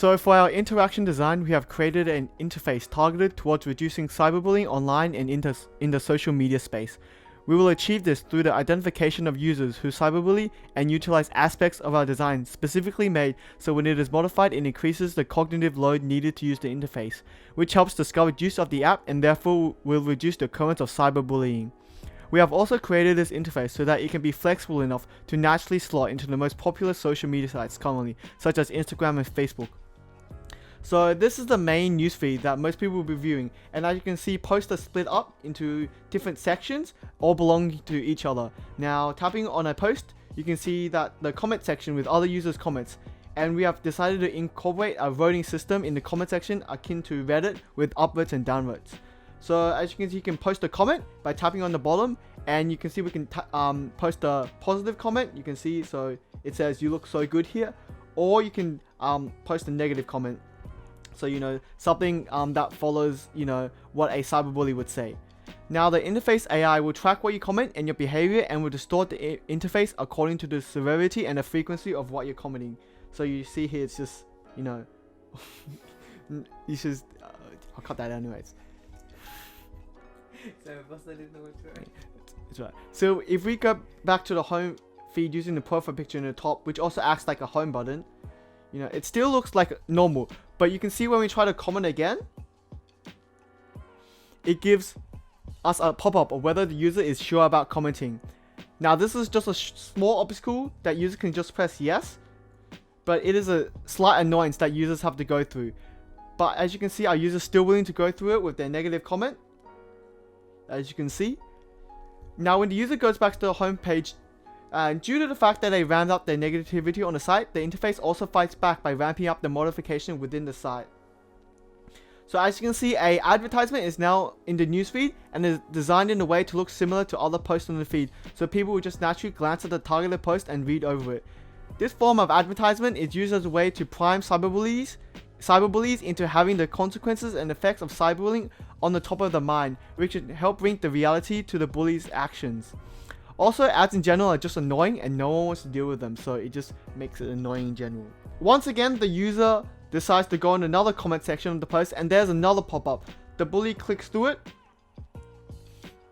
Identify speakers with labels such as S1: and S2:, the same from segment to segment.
S1: So for our interaction design, we have created an interface targeted towards reducing cyberbullying online and in the social media space. We will achieve this through the identification of users who cyberbully and utilize aspects of our design specifically made so when it is modified it increases the cognitive load needed to use the interface, which helps discover use of the app and therefore will reduce the occurrence of cyberbullying. We have also created this interface so that it can be flexible enough to naturally slot into the most popular social media sites currently, such as Instagram and Facebook. So this is the main newsfeed that most people will be viewing, and as you can see, posts are split up into different sections, all belonging to each other. Now, tapping on a post, you can see that the comment section with other users' comments, and we have decided to incorporate a voting system in the comment section akin to Reddit with upvotes and downvotes. So as you can see, you can post a comment by tapping on the bottom, and you can see we can post a positive comment. You can see, so it says "You look so good" here, or you can post a negative comment. So, something that follows, what a cyberbully would say. Now, the interface AI will track what you comment and your behavior and will distort the interface according to the severity and the frequency of what you're commenting. So you see here, it's just, you should, I'll cut that anyways. It's right. So if we go back to the home feed using the profile picture in the top, which also acts like a home button, it still looks like normal, but you can see when we try to comment again, it gives us a pop-up of whether the user is sure about commenting. Now this is just a small obstacle that users can just press yes, but it is a slight annoyance that users have to go through. But as you can see, our users still willing to go through it with their negative comment, as you can see. Now when the user goes back to the home page, and due to the fact that they ramped up their negativity on the site, the interface also fights back by ramping up the modification within the site. So as you can see, a advertisement is now in the newsfeed and is designed in a way to look similar to other posts on the feed, so people will just naturally glance at the targeted post and read over it. This form of advertisement is used as a way to prime cyberbullies into having the consequences and effects of cyberbullying on the top of the mind, which should help bring the reality to the bully's actions. Also, ads in general are just annoying and no one wants to deal with them, so it just makes it annoying in general. Once again, the user decides to go in another comment section of the post and there's another pop-up. The bully clicks through it,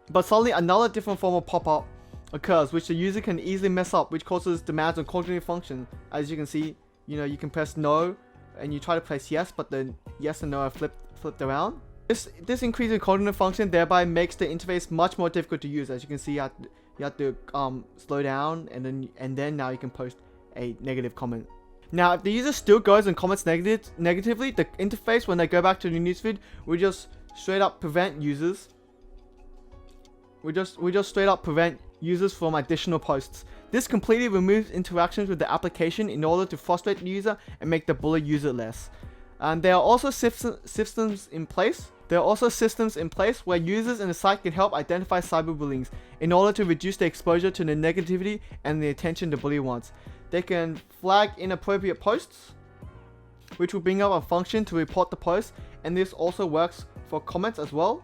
S1: but suddenly another different form of pop-up occurs, which the user can easily mess up, which causes demands on cognitive function. As you can see, you can press no and you try to press yes, but then yes and no are flipped around. This increase in cognitive function thereby makes the interface much more difficult to use. As you can see, you have to slow down, and then now you can post a negative comment. Now, if the user still goes and comments negatively, the interface when they go back to the newsfeed will just straight up prevent users. We just straight up prevent users from additional posts. This completely removes interactions with the application in order to frustrate the user and make the bully use it less. And there are also systems in place. There are also systems in place where users in the site can help identify cyberbullying in order to reduce the exposure to the negativity and the attention the bully wants. They can flag inappropriate posts, which will bring up a function to report the post, and this also works for comments as well.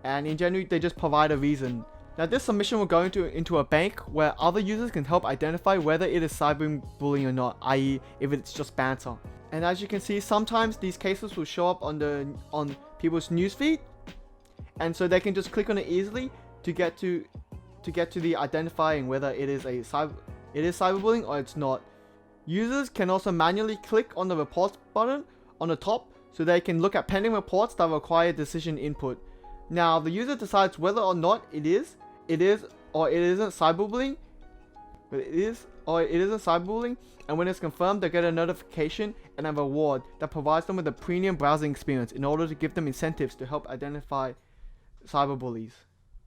S1: And in general, they just provide a reason. Now this submission will go into a bank where other users can help identify whether it is cyberbullying or not, i.e. if it's just banter. And as you can see, sometimes these cases will show up on people's newsfeed, and so they can just click on it easily to get to the identifying whether it is cyberbullying or it's not. Users can also manually click on the reports button on the top so they can look at pending reports that require decision input. Now the user decides whether or not it is or it isn't cyberbullying. But it is or it isn't cyberbullying, and when it's confirmed, they get a notification and a reward that provides them with a premium browsing experience in order to give them incentives to help identify cyberbullies.